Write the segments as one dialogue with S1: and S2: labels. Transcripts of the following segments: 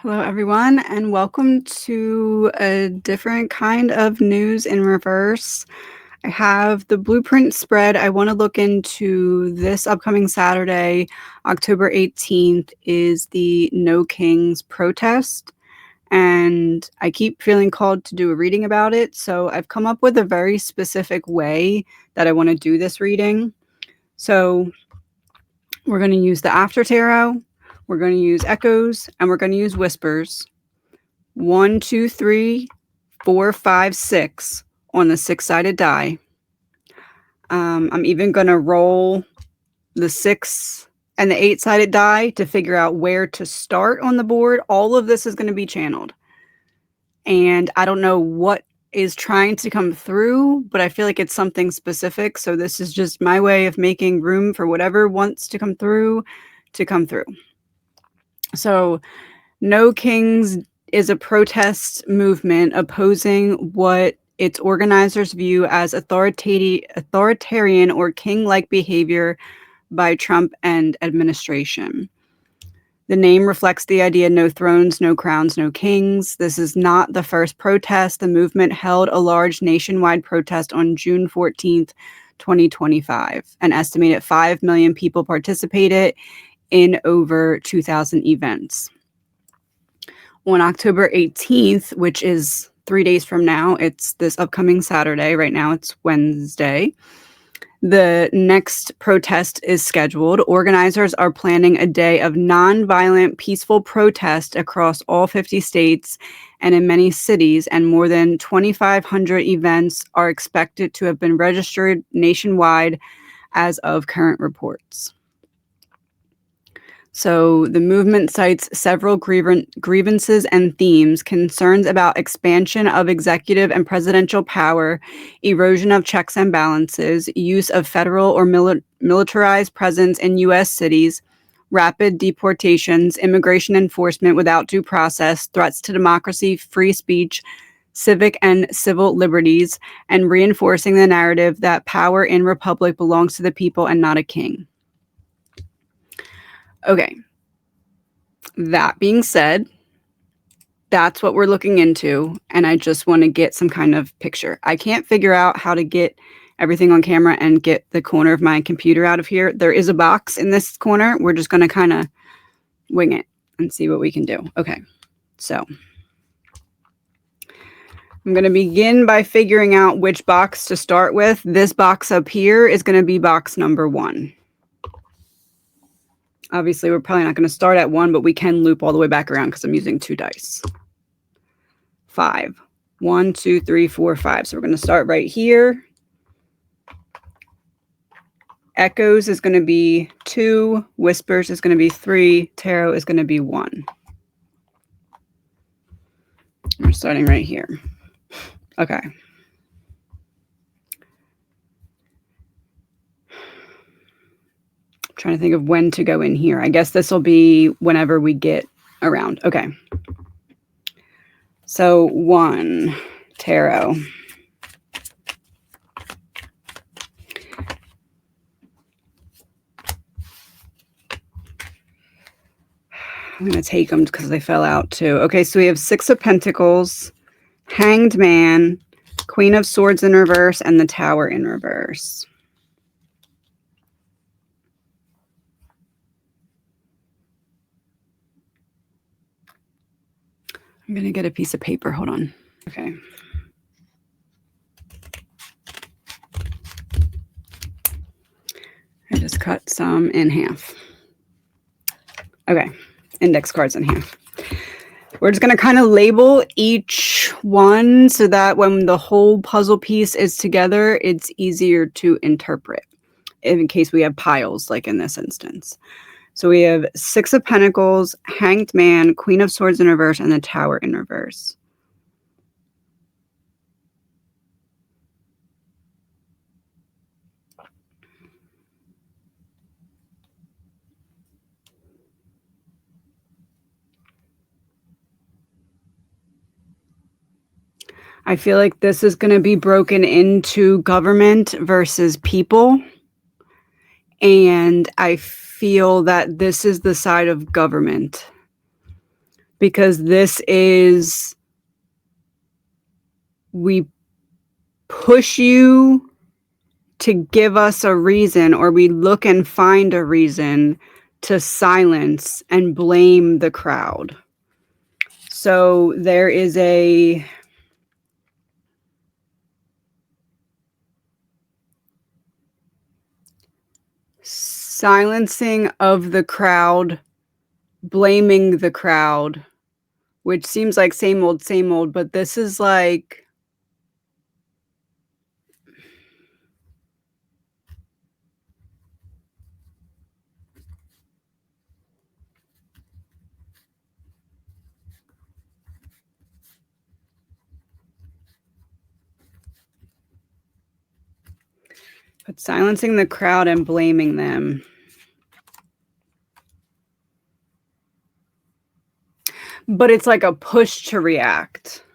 S1: Hello, everyone, and welcome to a different kind of news in reverse. I have the blueprint spread. I want to look into this upcoming Saturday, October 18th, is the No Kings protest. And I keep feeling called to do a reading about it. So I've come up with a very specific way that I want to do this reading. So we're going to use the After Tarot, we're going to use Echoes, and we're going to use Whispers. 1, 2, 3, 4, 5, 6 on the 6-sided die. I'm even going to roll the 6 and the 8-sided die to figure out where to start on the board. All of this is going to be channeled. And I don't know what is trying to come through, but I feel like it's something specific. So this is just my way of making room for whatever wants to come through to come through. So No Kings is a protest movement opposing what its organizers view as authoritarian or king-like behavior by Trump and administration. The name reflects the idea no thrones, no crowns, no kings. This is not the first protest. The movement held a large nationwide protest on June 14th, 2025. An estimated 5 million people participated in over 2,000 events. On October 18th, which is 3 days from now, it's this upcoming Saturday. Right now it's Wednesday. The next protest is scheduled. Organizers are planning a day of nonviolent, peaceful protest across all 50 states and in many cities, and more than 2,500 events are expected to have been registered nationwide as of current reports. So the movement cites several grievances and themes: concerns about expansion of executive and presidential power, erosion of checks and balances, use of federal or militarized presence in U.S. cities, rapid deportations, immigration enforcement without due process, threats to democracy, free speech, civic and civil liberties, and reinforcing the narrative that power in republic belongs to the people and not a king. Okay. That being said, that's what we're looking into, and I just want to get some kind of picture. I can't figure out how to get everything on camera and get the corner of my computer out of here. There is a box in this corner. We're just going to kind of wing it and see what we can do. Okay, so I'm going to begin by figuring out which box to start with. This box up here is going to be box number 1. Obviously, we're probably not going to start at 1, but we can loop all the way back around because I'm using 2 dice. 5. 1, 2, 3, 4, 5. So we're going to start right here. Echoes is going to be 2. Whispers is going to be 3. Tarot is going to be 1. We're starting right here. Okay. Trying to think of when to go in here. I guess this will be whenever we get around. Okay. So 1, tarot. I'm going to take them because they fell out too. Okay, so we have 6 of Pentacles, Hanged Man, Queen of Swords in reverse, and the Tower in reverse. I'm going to get a piece of paper. Hold on. Okay. I just cut some in half. Okay. Index cards in half. We're just going to kind of label each one so that when the whole puzzle piece is together, it's easier to interpret in case we have piles like in this instance. So we have 6 of Pentacles, Hanged Man, Queen of Swords in reverse, and the Tower in reverse. I feel like this is going to be broken into government versus people. And I feel that this is the side of government because this is, we push you to give us a reason, or we look and find a reason to silence and blame the crowd. So there is a silencing of the crowd, blaming the crowd, which seems like same old, but this is like, but silencing the crowd and blaming them. But it's like a push to react.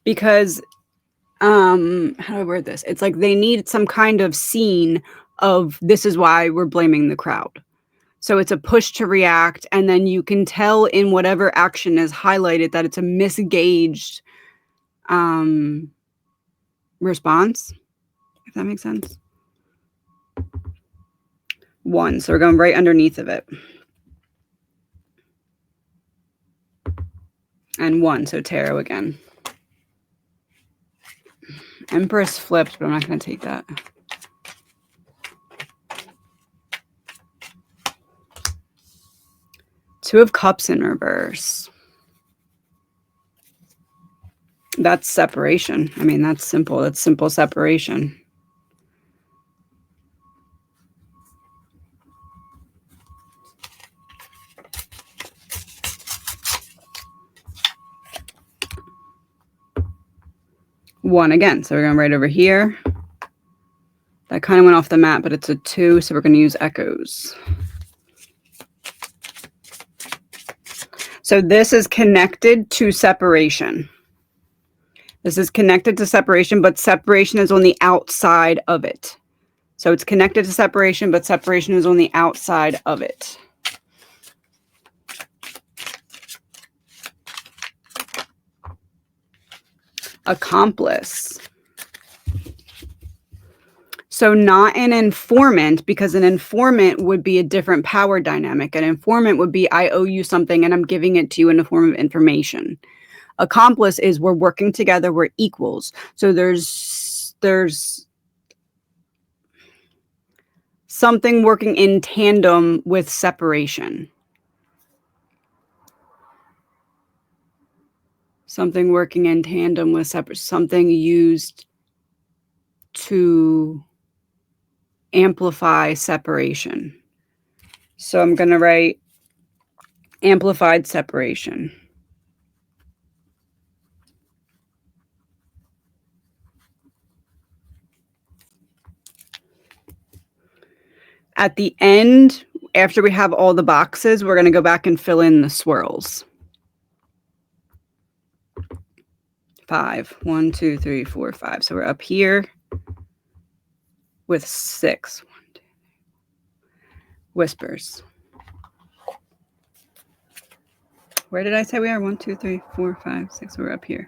S1: Because, how do I word this? It's like they need some kind of scene of this is why we're blaming the crowd. So it's a push to react, and then you can tell in whatever action is highlighted that it's a misgauged response, if that makes sense. 1, so we're going right underneath of it. And 1, so tarot again. Empress flipped, but I'm not going to take that. Two of Cups in reverse. That's separation. I mean, that's simple. That's simple separation. One again. So we're going right over here. That kind of went off the map, but it's a 2, so we're going to use echoes. So this is connected to separation. This is connected to separation, but separation is on the outside of it. So it's connected to separation, but separation is on the outside of it. Accomplice. So not an informant, because an informant would be a different power dynamic. An informant would be, I owe you something and I'm giving it to you in the form of information. Accomplice is we're working together, we're equals. So there's something working in tandem with separation. Something working in tandem with separate, something used to amplify separation. So I'm going to write amplified separation. At the end, after we have all the boxes, we're going to go back and fill in the swirls. 5. 1, 2, 3, 4, 5. So we're up here with 6. 1, 2, 3. Whispers. Where did I say we are? 1, 2, 3, 4, 5, 6. We're up here.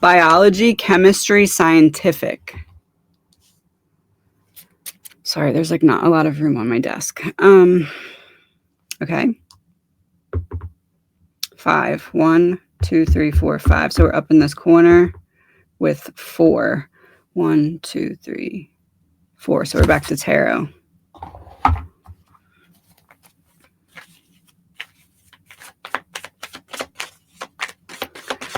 S1: Biology, chemistry, scientific. Sorry, there's like not a lot of room on my desk. Okay. 5. 1, 2, 3, 4, 5. So we're up in this corner with 4. 1, 2, 3, 4. So we're back to tarot.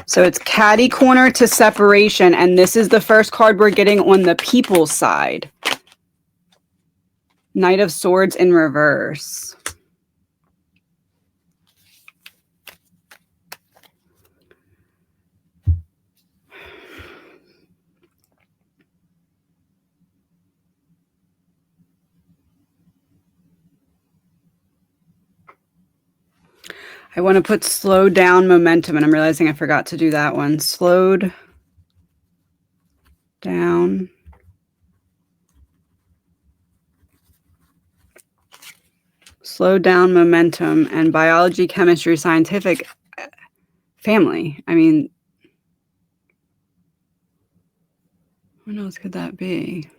S1: So it's catty corner to separation, and this is the first card we're getting on the people's side. Knight of Swords in reverse. I want to put slow down momentum, and I'm realizing I forgot to do that one. Slowed down. Slow down momentum and biology, chemistry, scientific family. I mean, what else could that be?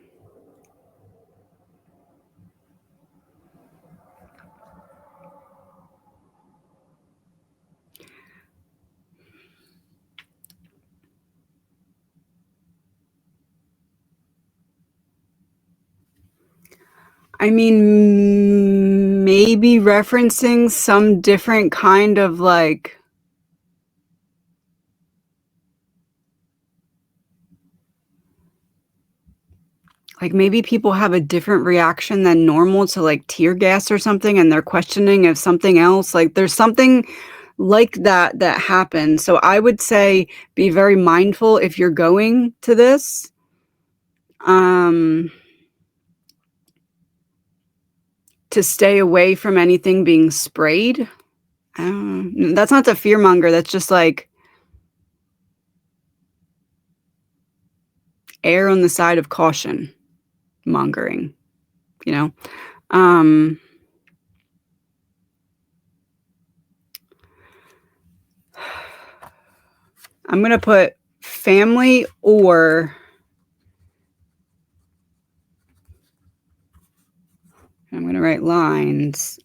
S1: I mean, maybe referencing some different kind of like maybe people have a different reaction than normal to like tear gas or something, and they're questioning if something else, like there's something like that that happens. So I would say be very mindful if you're going to this. To stay away from anything being sprayed. That's not the fearmonger. That's just like err on the side of caution mongering, you know? I'm going to put family or I'm going to write lines.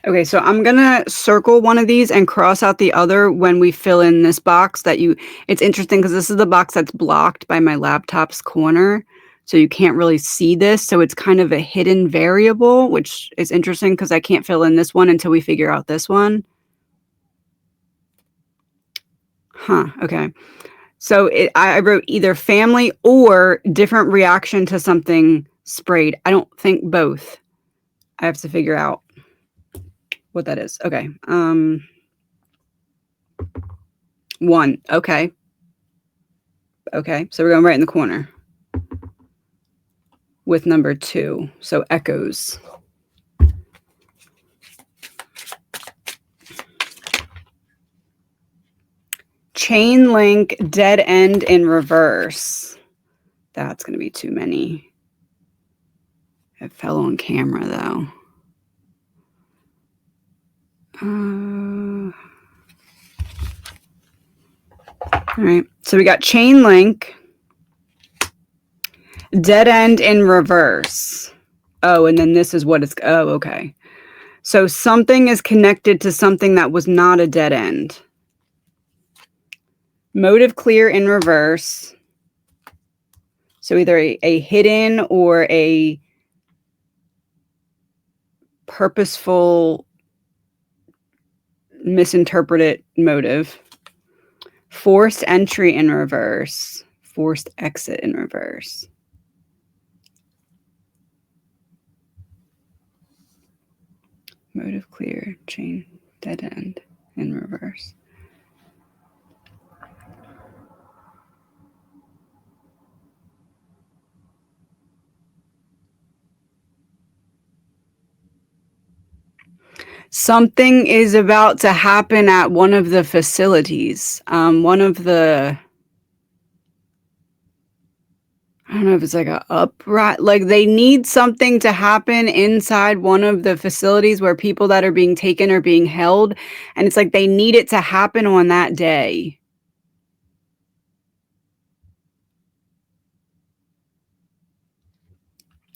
S1: Okay, so I'm going to circle one of these and cross out the other when we fill in this box it's interesting because this is the box that's blocked by my laptop's corner. So you can't really see this. So it's kind of a hidden variable, which is interesting because I can't fill in this one until we figure out this one. Okay. So I wrote either family or different reaction to something sprayed. I don't think both. I have to figure out what that is. Okay. 1. Okay. Okay. So we're going right in the corner with number 2. So echoes. Chain link, dead end in reverse. That's going to be too many. It fell on camera though. All right. So we got chain link, dead end in reverse. Oh, and then this is what it's. Oh, okay. So something is connected to something that was not a dead end. Motive clear in reverse. So either a hidden or a purposeful misinterpreted motive. Forced entry in reverse. Forced exit in reverse. Motive clear, chain, dead end in reverse. Something is about to happen at one of the facilities. One of the, I don't know if it's like a upright, like they need something to happen inside one of the facilities where people that are being taken are being held. And it's like they need it to happen on that day.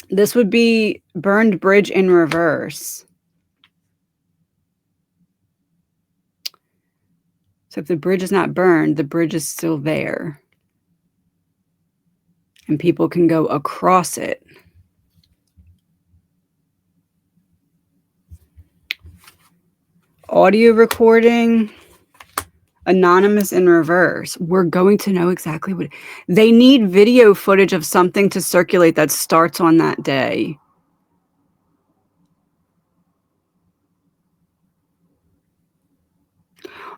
S1: This would be burned bridge in reverse. So if the bridge is not burned, the bridge is still there. And people can go across it. Audio recording, anonymous in reverse. We're going to know exactly what they need. Video footage of something to circulate that starts on that day.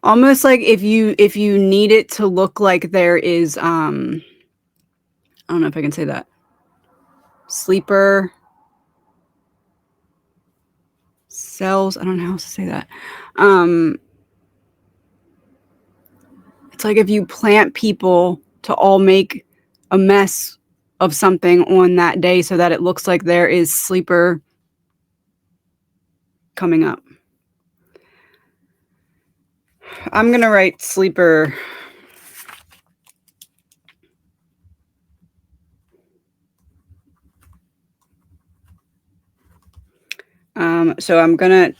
S1: Almost like if you need it to look like there is, I don't know if I can say that. Sleeper cells. I don't know how else to say that. It's like if you plant people to all make a mess of something on that day so that it looks like there is sleeper coming up. I'm going to write sleeper. So I'm gonna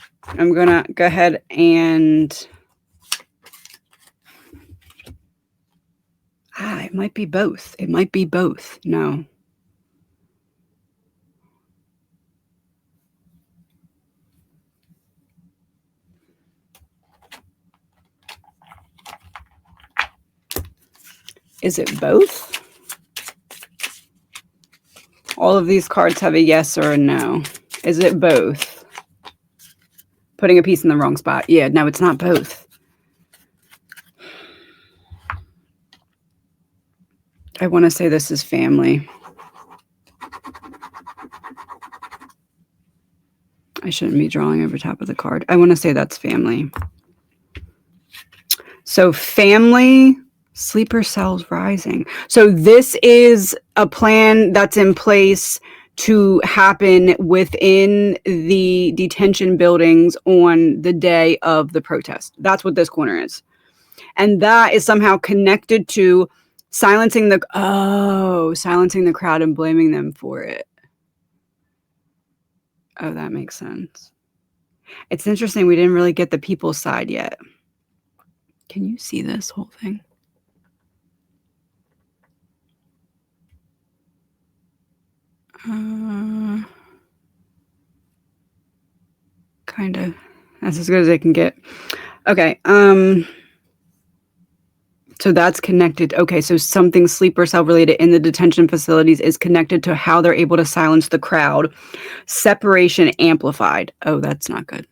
S1: go ahead and it might be both. It might be both. No. Is it both? All of these cards have a yes or a no. Is it both? Putting a piece in the wrong spot. Yeah, no, it's not both. I want to say this is family. I shouldn't be drawing over top of the card. I want to say that's family. So family, sleeper cells rising. So this is a plan that's in place to happen within the detention buildings on the day of the protest. That's what this corner is. And that is somehow connected to silencing the crowd and blaming them for it. Oh, that makes sense. It's interesting we didn't really get the people's side yet. Can you see this whole thing? Kind of. That's as good as I can get. Okay. So that's connected. Okay, so something sleeper cell related in the detention facilities is connected to how they're able to silence the crowd. Separation amplified. Oh, that's not good.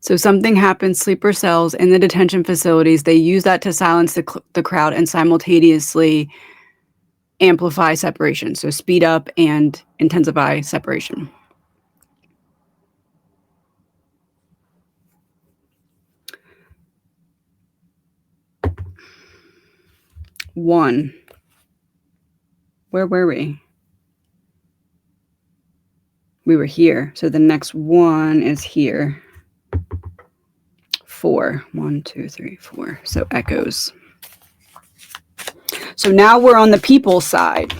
S1: So something happens, sleeper cells in the detention facilities, they use that to silence the crowd and simultaneously amplify separation. So speed up and intensify separation. One. Where were we? We were here. So the next one is here. 4. 1, 2, 3, 4. So echoes. So now we're on the people side.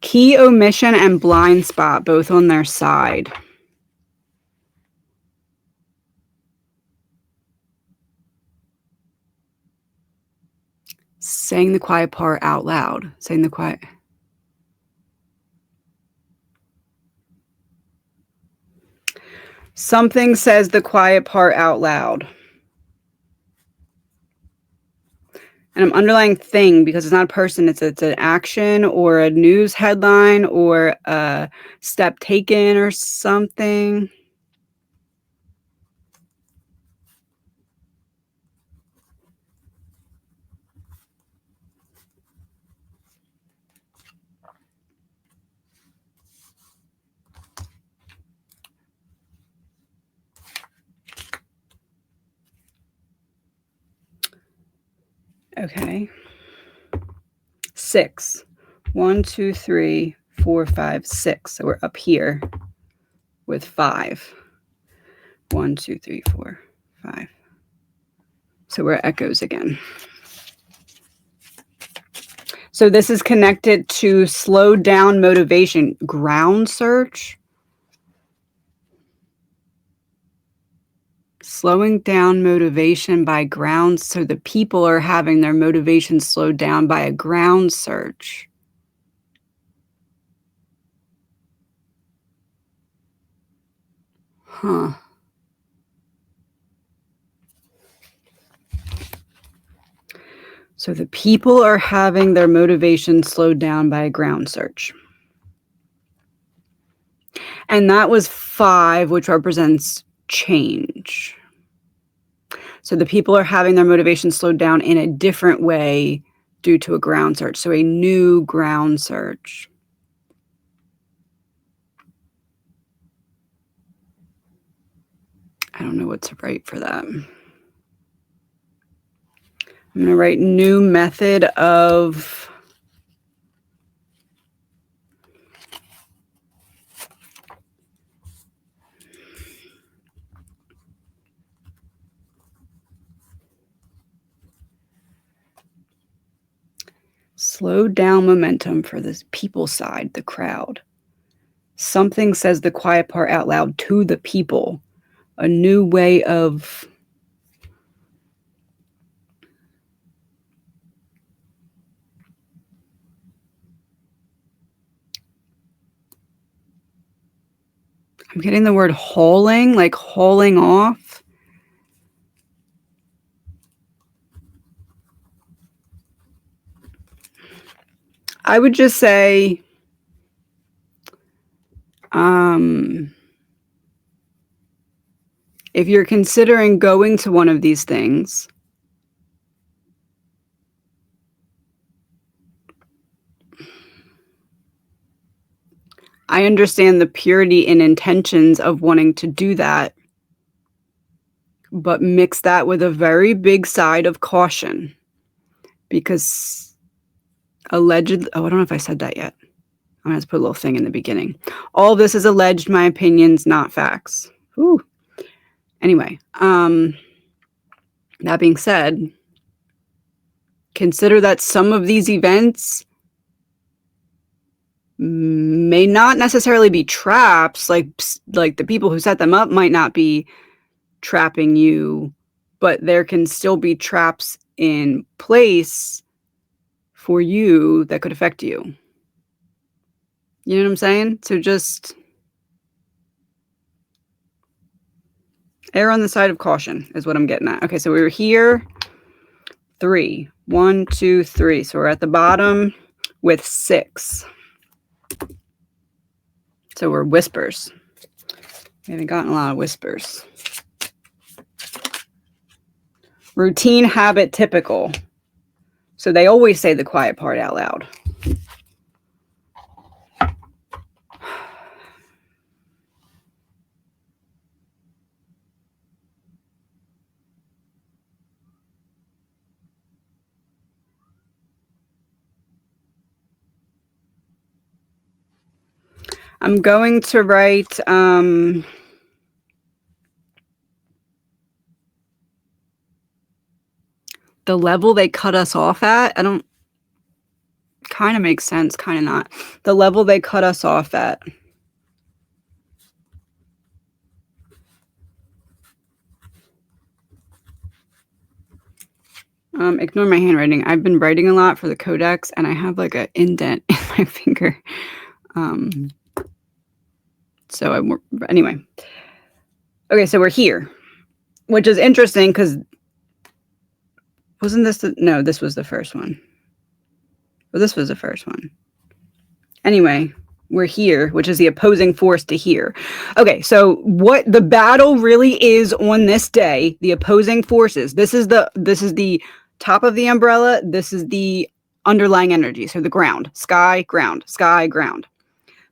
S1: Key omission and blind spot, both on their side. Saying the quiet part out loud. Saying the quiet. Something says the quiet part out loud. And I'm underlining thing because it's not a person. It's an action or a news headline or a step taken or something. Okay. 6. 1, 2, 3, 4, 5, 6. So we're up here with 5. 1, 2, 3, 4, 5. So we're echoes again. So this is connected to slow down motivation. Ground search. Slowing down motivation by ground. So the people are having their motivation slowed down by a ground search. Huh. So the people are having their motivation slowed down by a ground search. And that was 5, which represents change. So the people are having their motivation slowed down in a different way due to a ground search. So a new ground search. I don't know what to write for that. I'm going to write new method of slow down momentum for this people side, the crowd. Something says the quiet part out loud to the people. A new way of I'm getting the word hauling, like hauling off. I would just say, if you're considering going to one of these things, I understand the purity and intentions of wanting to do that, but mix that with a very big side of caution, because allegedly, I don't know if I said that yet. I'm going to put a little thing in the beginning. All of this is alleged, my opinions, not facts. Ooh. Anyway, that being said, consider that some of these events may not necessarily be traps, like the people who set them up might not be trapping you, but there can still be traps in place for you that could affect you. You know what I'm saying? So just err on the side of caution is what I'm getting at. Okay, so we were here. 3. 1, 2, 3. So we're at the bottom with 6. So we're whispers. We haven't gotten a lot of whispers. Routine, habit, typical. So they always say the quiet part out loud. I'm going to write the level they cut us off at. Kind of makes sense, kind of not. The level they cut us off at. Ignore my handwriting. I've been writing a lot for the codex, and I have like an indent in my finger. So anyway. Okay, so we're here, which is interesting because wasn't this no, this was the first one. Well, this was the first one. Anyway, we're here, which is the opposing force to here. Okay, so what the battle really is on this day, the opposing forces. This is the top of the umbrella. This is the underlying energy. So the ground, sky, ground, sky, ground.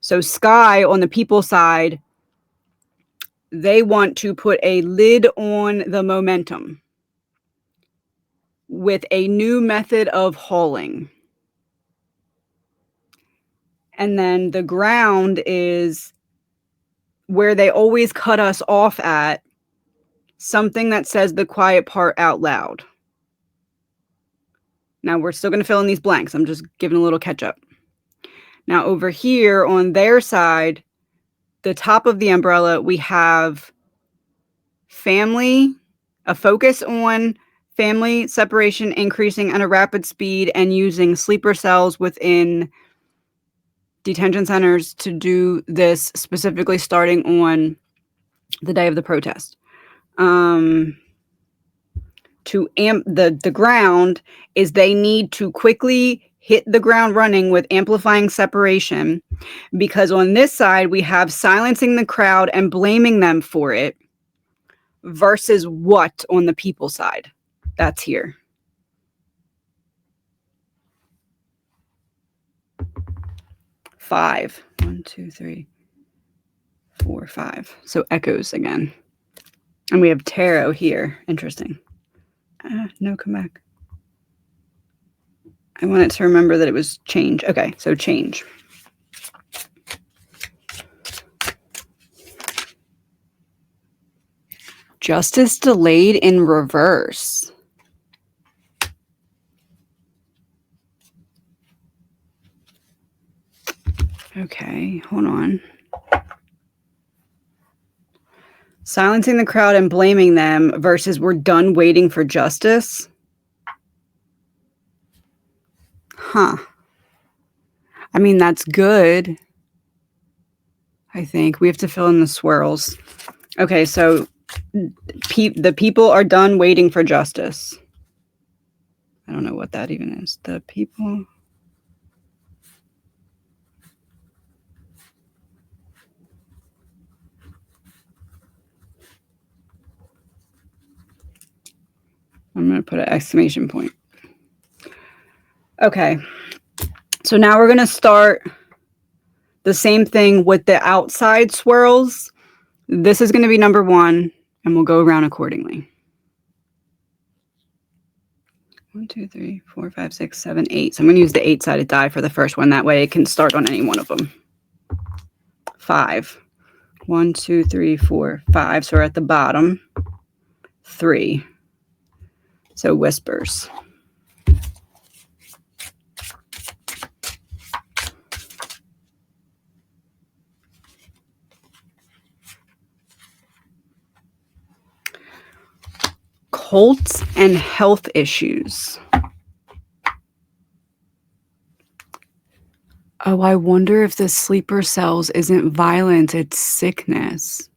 S1: So sky on the people side, they want to put a lid on the momentum with a new method of hauling. And then the ground is where they always cut us off at, something that says the quiet part out loud. Now we're still going to fill in these blanks. I'm just giving a little catch up. Now over here on their side, the top of the umbrella, we have family, a focus on family separation increasing at a rapid speed and using sleeper cells within detention centers to do this, specifically starting on the day of the protest. to the ground is they need to quickly hit the ground running with amplifying separation, because on this side we have silencing the crowd and blaming them for it, versus what on the people side? That's here. Five. 1, 2, 3, 4, 5. So echoes again. And we have tarot here. Interesting. No, come back. I wanted to remember that it was change. Okay, so change. Justice delayed in reverse. Okay, hold on. Silencing the crowd and blaming them versus we're done waiting for justice. Huh. I mean, that's good. I think we have to fill in the swirls. Okay, so the people are done waiting for justice. I don't know what that even is. The people. I'm going to put an exclamation point. Okay. So now we're going to start the same thing with the outside swirls. This is going to be number 1, and we'll go around accordingly. 1, 2, 3, 4, 5, 6, 7, 8. So I'm going to use the 8-sided die for the first one. That way it can start on any one of them. 5. 1, 2, 3, 4, 5. So we're at the bottom. 3. So whispers. Cults and health issues. Oh, I wonder if the sleeper cells isn't violence, it's sickness.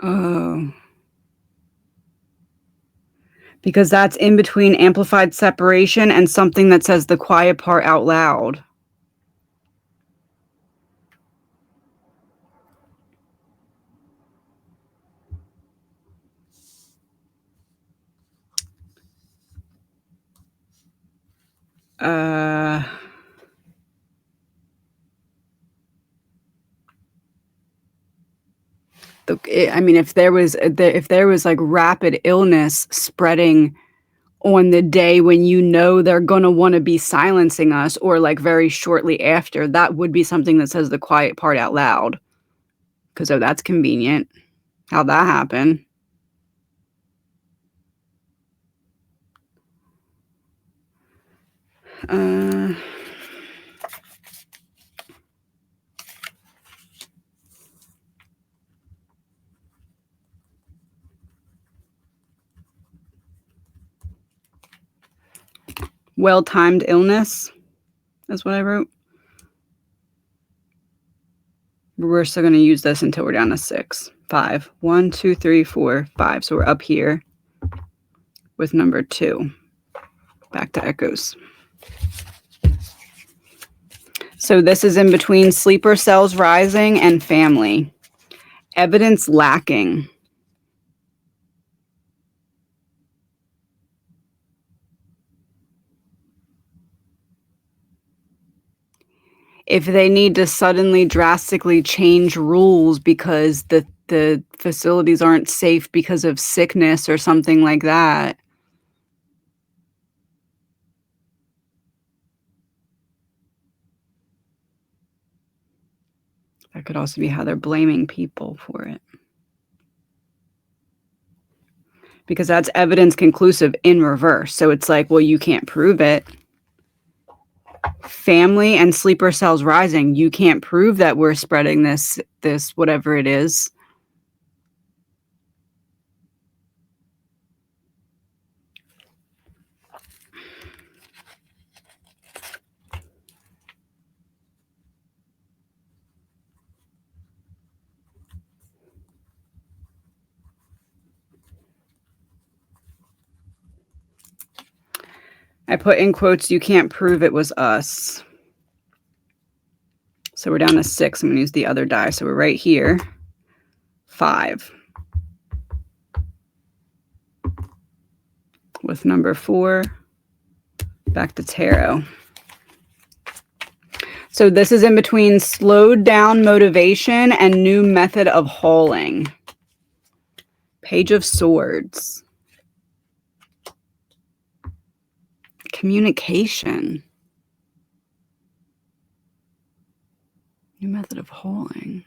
S1: Oh. Because that's in between amplified separation and something that says the quiet part out loud. I mean, if there was like rapid illness spreading on the day when you know they're gonna want to be silencing us, or like very shortly after, that would be something that says the quiet part out loud. Because that's convenient. How'd that happen? Well-timed illness is what I wrote. We're still going to use this until we're down to 6. 5. 1, 2, 3, 4, 5. So we're up here with number 2. Back to echoes. So this is in between sleeper cells rising and family. Evidence lacking. If they need to suddenly drastically change rules because the facilities aren't safe because of sickness or something like that. That could also be how they're blaming people for it. Because that's evidence conclusive in reverse. So it's like, well, you can't prove it. Family and sleeper cells rising. You can't prove that we're spreading this whatever it is. I put in quotes, you can't prove it was us. So we're down to 6. I'm going to use the other die. So we're right here. 5. With number 4. Back to tarot. So this is in between slowed down motivation and new method of hauling. Page of Swords. Communication. New method of hauling.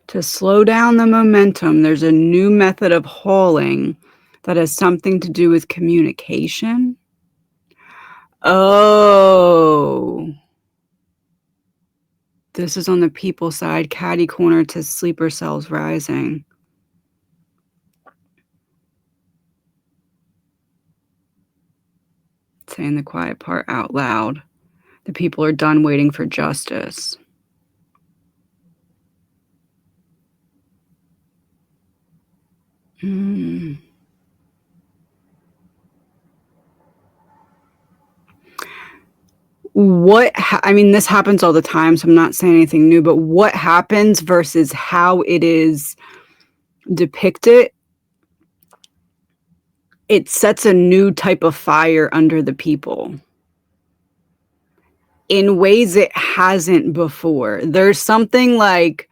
S1: To slow down the momentum, there's a new method of hauling that has something to do with communication. Oh. This is on the people side. Catty corner to sleeper cells rising. Saying the quiet part out loud. The people are done waiting for justice. I mean, this happens all the time, so I'm not saying anything new, but what happens versus how it is depicted, it sets a new type of fire under the people in ways it hasn't before. There's something like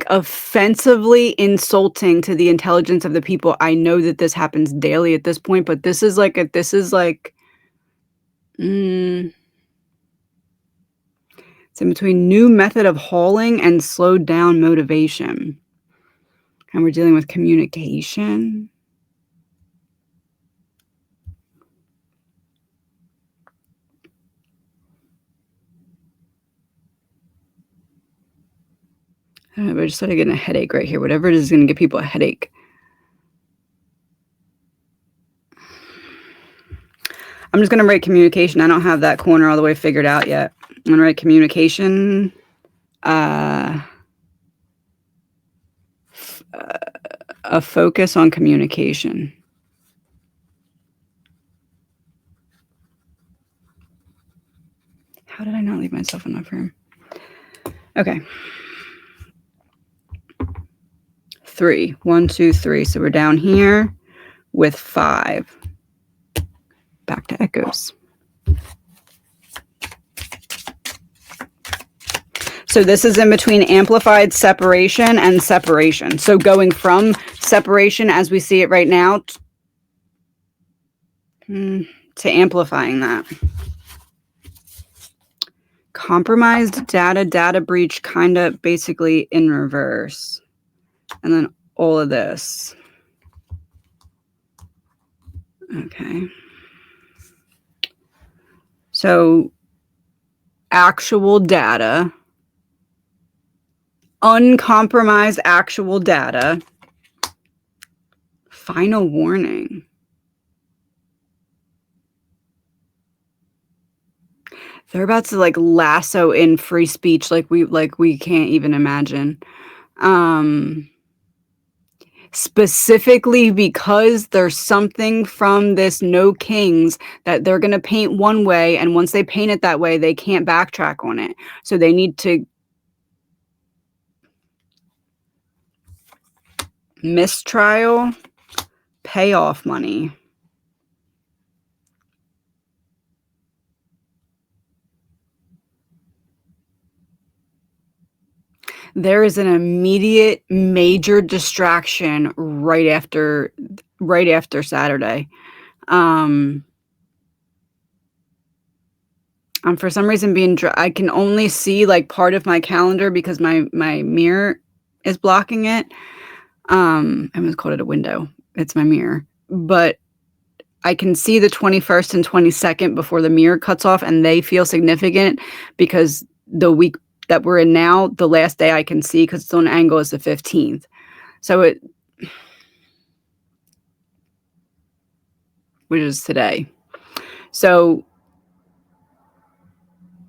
S1: offensively insulting to the intelligence of the people. I know that this happens daily at this point, but this is like it's in between new method of hauling and slowed down motivation. And we're dealing with communication. I don't know, but I just started getting a headache right here. Whatever it is going to give people a headache. I'm just going to write communication. I don't have that corner all the way figured out yet. I'm going to write communication. A focus on communication. How did I not leave myself enough room? Okay. 3. 1, 2, 3. So we're down here with 5. Back to echoes. So this is in between amplified separation and separation. So going from separation as we see it right now to amplifying that. Compromised data breach, kind of basically in reverse. And then all of this. Okay. So actual data. Uncompromised actual data. Final warning. They're about to like lasso in free speech like we can't even imagine. Specifically because there's something from this no kings that they're going to paint one way, and once they paint it that way, they can't backtrack on it. So they need to mistrial, payoff money. There is an immediate major distraction right after Saturday. I'm for some reason I can only see like part of my calendar because my mirror is blocking it. I almost called it a window. It's my mirror. But I can see the 21st and 22nd before the mirror cuts off, and they feel significant because the week that we're in now, the last day I can see because it's on an angle is the 15th. So which is today. So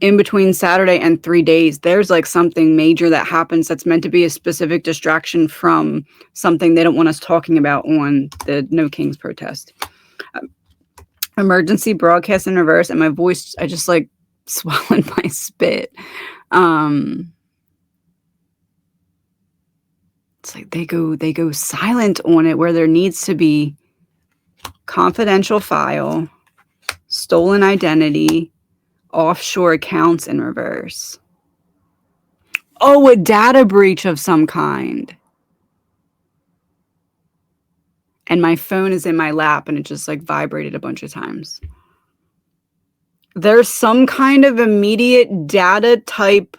S1: in between Saturday and 3 days, there's like something major that happens that's meant to be a specific distraction from something they don't want us talking about on the No Kings protest. Emergency broadcast in reverse, and my voice, I just like swallowed my spit. It's like they go silent on it where there needs to be confidential file, stolen identity, offshore accounts in reverse. Oh, a data breach of some kind. And my phone is in my lap and it just like vibrated a bunch of times. There's some kind of immediate data type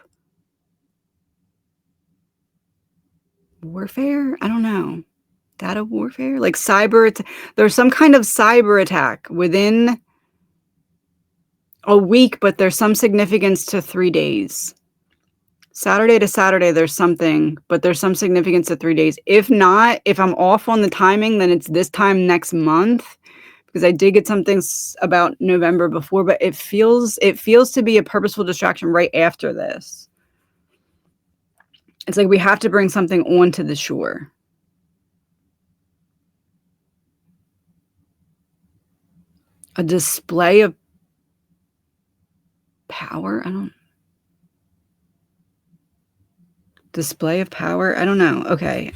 S1: warfare? I don't know. Data warfare? Like cyber, there's some kind of cyber attack within a week, but there's some significance to 3 days. Saturday to Saturday, there's something, but there's some significance to 3 days. If not, if I'm off on the timing, then it's this time next month, because I did get something about November before, but it feels to be a purposeful distraction right after this. It's like we have to bring something onto the shore. A display of power? Display of power? I don't know. Okay.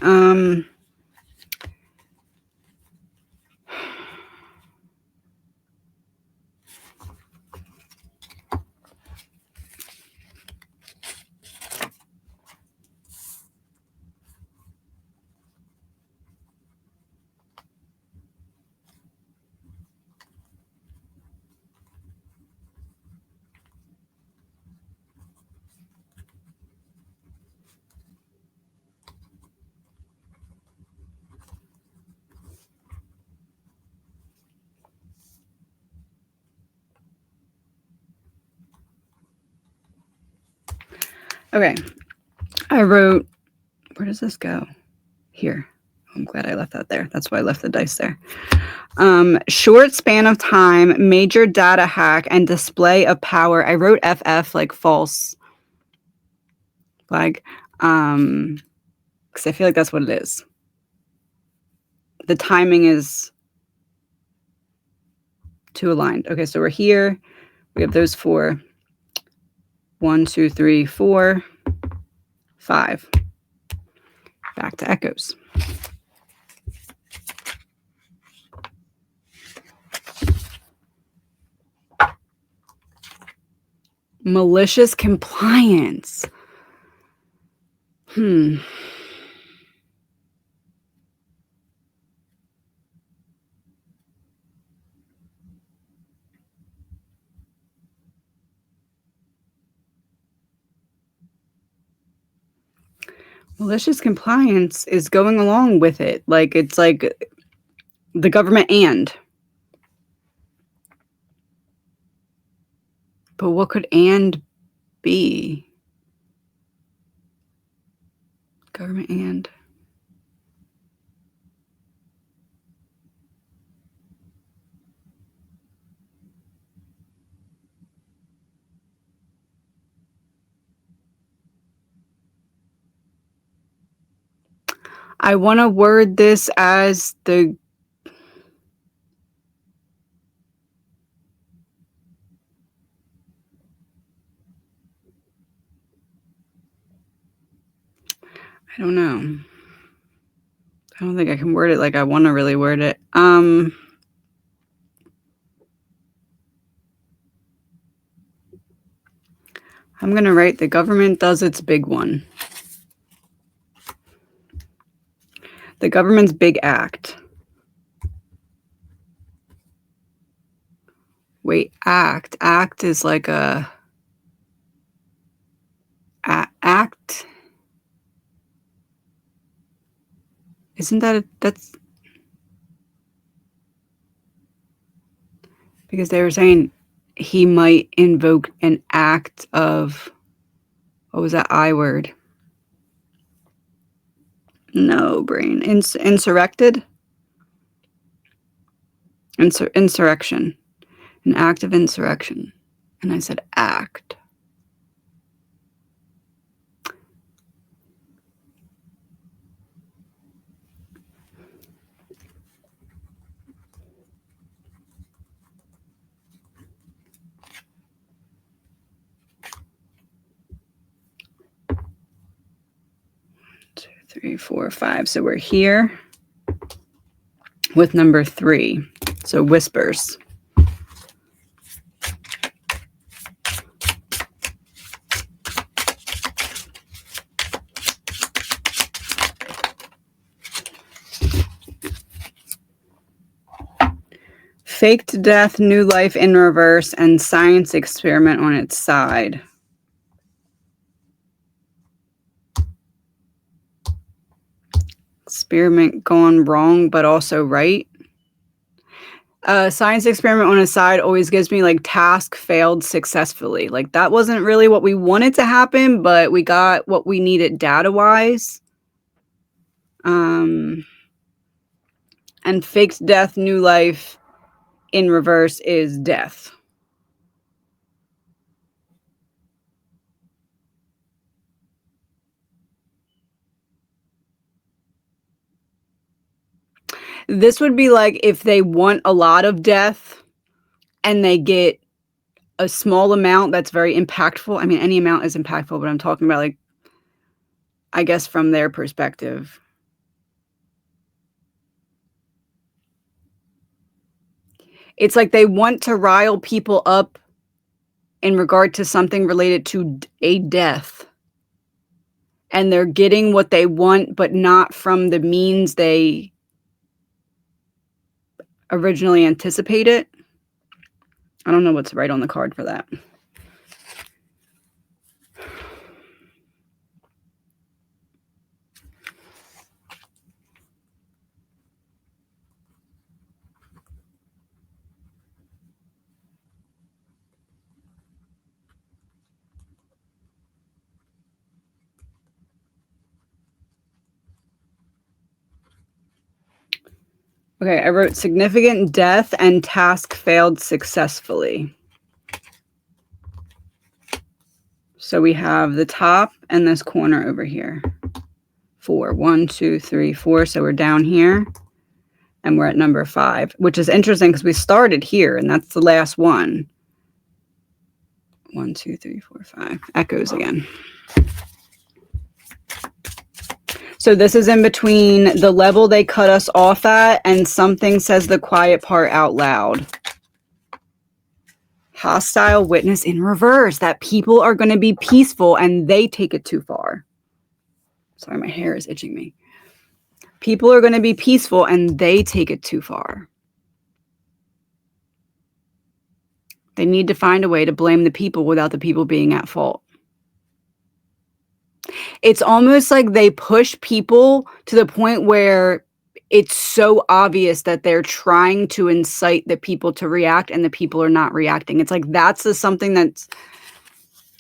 S1: Okay. I wrote, where does this go? Here. I'm glad I left that there. That's why I left the dice there. Short span of time, major data hack, and display of power. I wrote FF, like false flag, because I feel like that's what it is. The timing is too aligned. Okay, so we're here. We have those 4. 1, 2, 3, 4, 5. Back to echoes. Malicious compliance. Malicious compliance is going along with it. Like, it's like the government and. But what could and be? Government and. I want to word this as the I don't know. I don't think I can word it like I want to really word it. I'm going to write the government does its big one. The government's big act. Wait, act. Act is like a act. Isn't that that's because they were saying he might invoke an act of, what was that I word? No, brain. Insurrected? Insurrection. An act of insurrection. And I said act. 3, 4, 5. So we're here with number 3. So whispers. Faked death, new life in reverse, and science experiment on its side. Experiment gone wrong, but also right. Science experiment on its side always gives me like task failed successfully. Like that wasn't really what we wanted to happen, but we got what we needed data-wise. And faked death, new life in reverse is death. This would be like if they want a lot of death and they get a small amount that's very impactful. I mean, any amount is impactful, but I'm talking about like, I guess from their perspective. It's like they want to rile people up in regard to something related to a death. And they're getting what they want, but not from the means they originally anticipated. I don't know what's right on the card for that. Okay, I wrote significant death and task failed successfully. So we have the top and this corner over here. 4. 1, 2, 3, 4. So we're down here and we're at number 5, which is interesting because we started here and that's the last one. 1, 2, 3, 4, 5. Echoes again. So this is in between the level they cut us off at and something says the quiet part out loud. Hostile witness in reverse, that people are going to be peaceful and they take it too far. Sorry, my hair is itching me. People are going to be peaceful and they take it too far. They need to find a way to blame the people without the people being at fault. It's almost like they push people to the point where it's so obvious that they're trying to incite the people to react and the people are not reacting. It's like that's something that's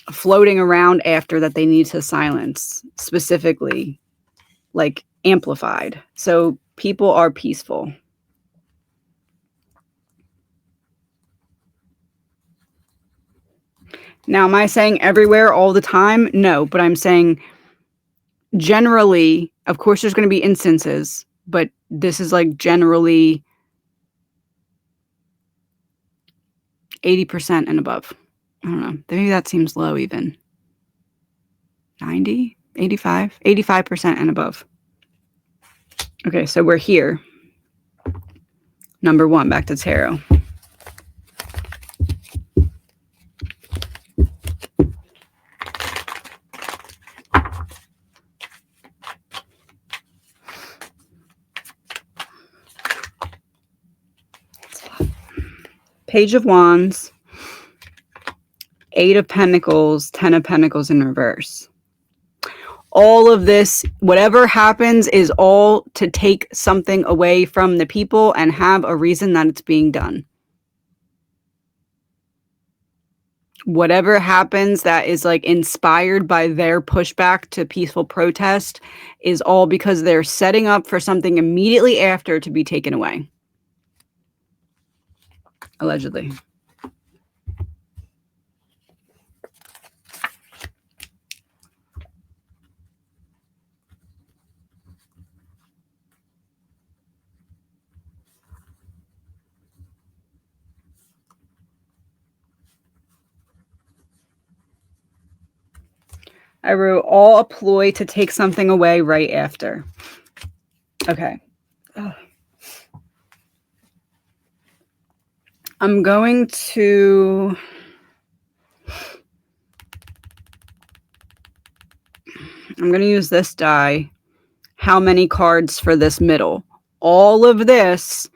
S1: floating around after that they need to silence, specifically, like amplified. So people are peaceful. Now, am I saying everywhere all the time? No, but I'm saying generally, of course, there's going to be instances, but this is like generally 80% and above. I don't know. Maybe that seems low even. 90, 85, 85% and above. Okay, so we're here. Number 1, back to tarot. Page of Wands, 8 of Pentacles, 10 of Pentacles in reverse. All of this, whatever happens, is all to take something away from the people and have a reason that it's being done. Whatever happens that is like inspired by their pushback to peaceful protest is all because they're setting up for something immediately after to be taken away. Allegedly. I wrote all a ploy to take something away right after. Okay. Ugh. I'm going to use this die. How many cards for this middle? All of this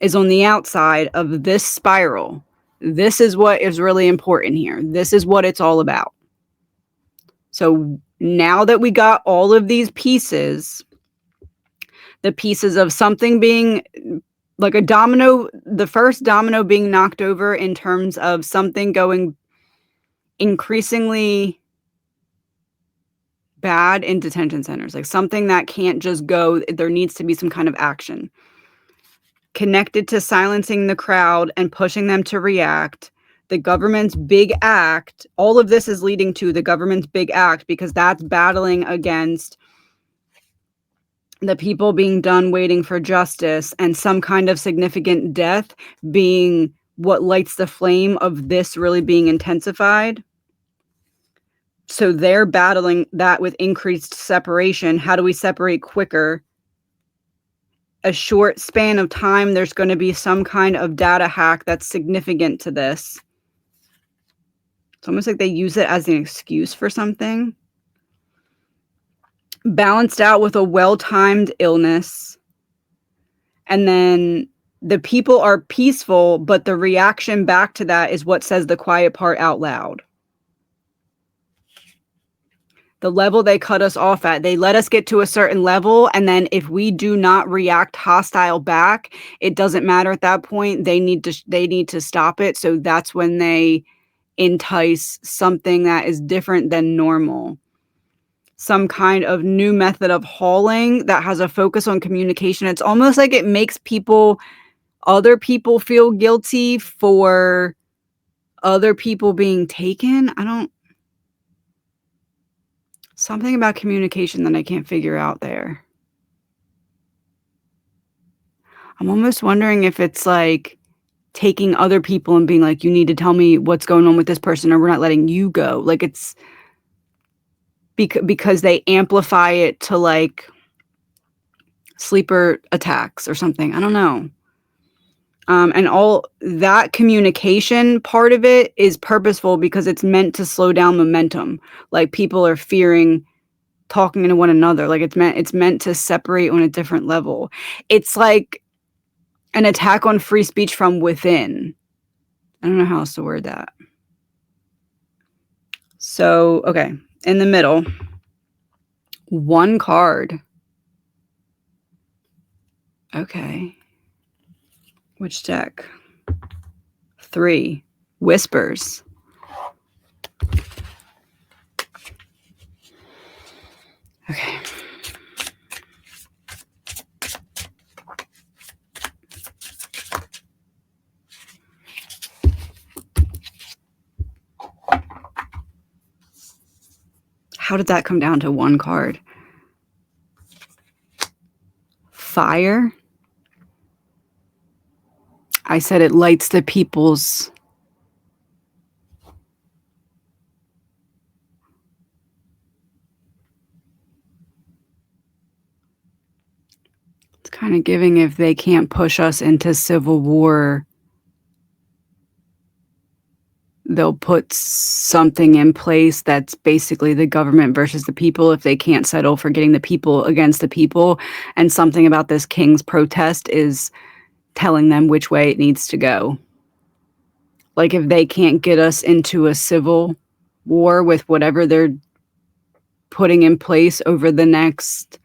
S1: is on the outside of this spiral. This is what is really important here. This is what it's all about. So now that we got all of these pieces, the pieces of something being like a domino, the first domino being knocked over in terms of something going increasingly bad in detention centers, like something that can't just go, there needs to be some kind of action. Connected to silencing the crowd and pushing them to react, the government's big act, all of this is leading to the government's big act because that's battling against the people being done waiting for justice and some kind of significant death being what lights the flame of this really being intensified. So they're battling that with increased separation. How do we separate quicker? A short span of time, there's going to be some kind of data hack that's significant to this. It's almost like they use it as an excuse for something. Balanced out with a well-timed illness. And then the people are peaceful, but the reaction back to that is what says the quiet part out loud. The level they cut us off at, they let us get to a certain level, and then if we do not react hostile back, it doesn't matter at that point. They need to stop it. So that's when they entice something that is different than normal. Some kind of new method of hauling that has a focus on communication. It's almost like it makes other people feel guilty for other people being taken. Something about communication that I can't figure out there. I'm almost wondering if it's like taking other people and being like, you need to tell me what's going on with this person or we're not letting you go. Like it's because they amplify it to like sleeper attacks or something. I don't know. And all that communication part of it is purposeful because it's meant to slow down momentum. Like people are fearing talking to one another. Like it's meant to separate on a different level. It's like an attack on free speech from within. I don't know how else to word that. So, okay, in the middle, one card. Okay. Which deck? 3. Whispers. Okay. How did that come down to one card? Fire. I said it lights the people's... It's kind of giving if they can't push us into civil war, they'll put something in place that's basically the government versus the people if they can't settle for getting the people against the people. And something about this king's protest is telling them which way it needs to go. Like if they can't get us into a civil war with whatever they're putting in place over the next,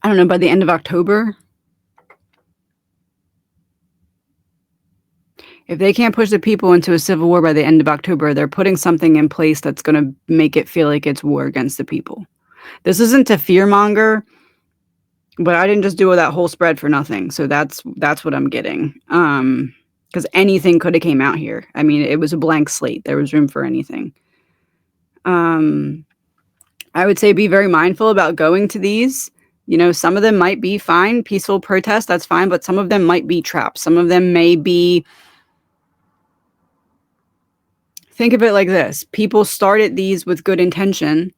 S1: I don't know, by the end of October. If they can't push the people into a civil war by the end of October, they're putting something in place that's going to make it feel like it's war against the people. This isn't to fearmonger, but I didn't just do that whole spread for nothing. So that's what I'm getting. Because anything could have came out here. I mean, it was a blank slate. There was room for anything. I would say be very mindful about going to these. You know, some of them might be fine, peaceful protest, that's fine, but some of them might be traps. Some of them may be think of it like this. People started these with good intention,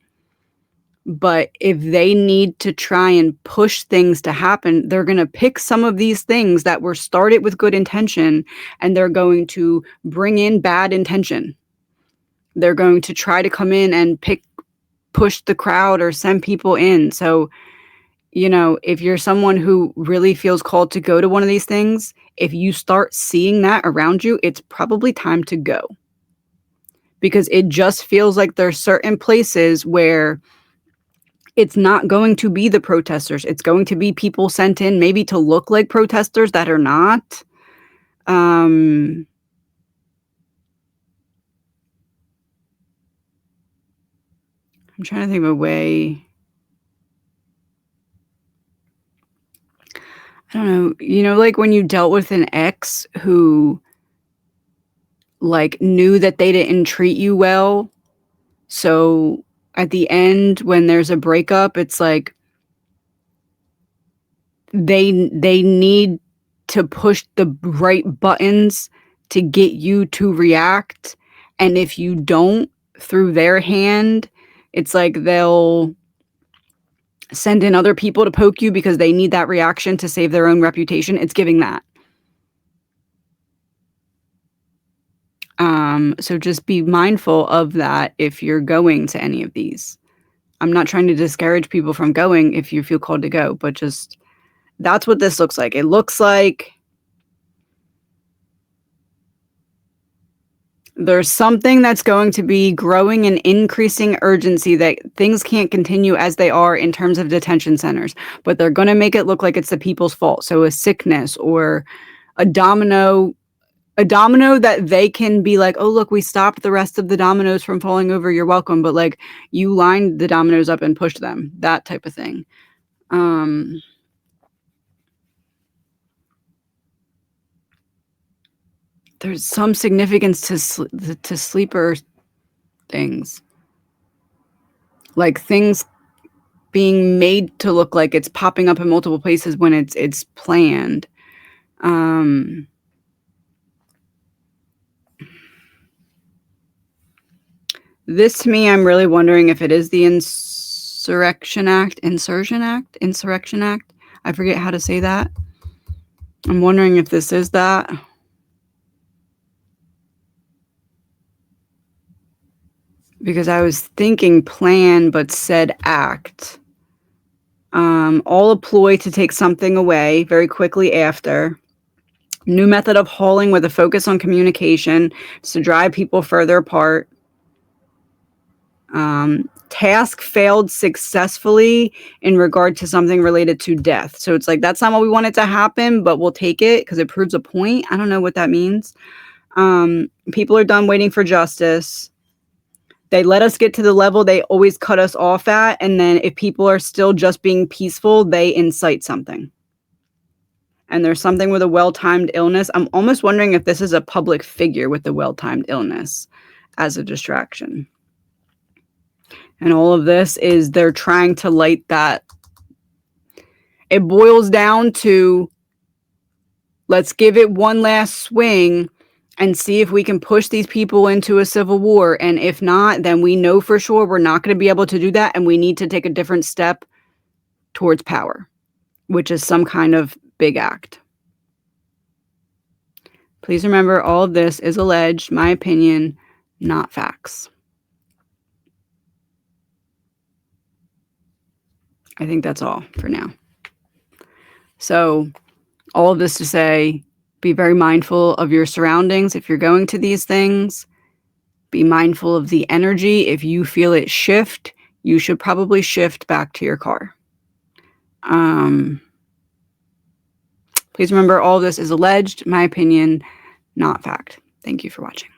S1: but if they need to try and push things to happen, they're going to pick some of these things that were started with good intention, and they're going to bring in bad intention. They're going to try to come in and push the crowd or send people in. So, if you're someone who really feels called to go to one of these things, if you start seeing that around you, it's probably time to go. Because it just feels like there's certain places where it's not going to be the protesters. It's going to be people sent in maybe to look like protesters that are not. I'm trying to think of a way. I don't know. Like when you dealt with an ex who like knew that they didn't treat you well. So at the end, when there's a breakup, it's like they need to push the right buttons to get you to react. And if you don't, through their hand, it's like they'll send in other people to poke you because they need that reaction to save their own reputation. It's giving that. So just be mindful of that if you're going to any of these. I'm not trying to discourage people from going if you feel called to go, but just that's what this looks like. It looks like there's something that's going to be growing and increasing urgency that things can't continue as they are in terms of detention centers, but they're going to make it look like it's the people's fault. So a sickness or a domino that they can be like, oh, look, we stopped the rest of the dominoes from falling over. You're welcome. But like you lined the dominoes up and pushed them, that type of thing. There's some significance to sleeper things, like things being made to look like it's popping up in multiple places when it's planned. This to me, I'm really wondering if it is the Insurrection Act. I forget how to say that. I'm wondering if this is that. Because I was thinking plan, but said act. All a ploy to take something away very quickly after. New method of hauling with a focus on communication to drive people further apart. Task failed successfully in regard to something related to death. So it's like, that's not what we wanted to happen, but we'll take it because it proves a point. I don't know what that means. People are done waiting for justice. They let us get to the level they always cut us off at. And then if people are still just being peaceful, they incite something. And there's something with a well-timed illness. I'm almost wondering if this is a public figure with a well-timed illness as a distraction. And all of this is they're trying to light that. It boils down to, let's give it one last swing and see if we can push these people into a civil war. And if not, then we know for sure we're not going to be able to do that. And we need to take a different step towards power, which is some kind of big act. Please remember, all of this is alleged, my opinion, not facts. I think that's all for now. So all of this to say, be very mindful of your surroundings if you're going to these things. Be mindful of the energy. If you feel it shift, you should probably shift back to your car. Please remember, all of this is alleged, my opinion, not fact. Thank you for watching.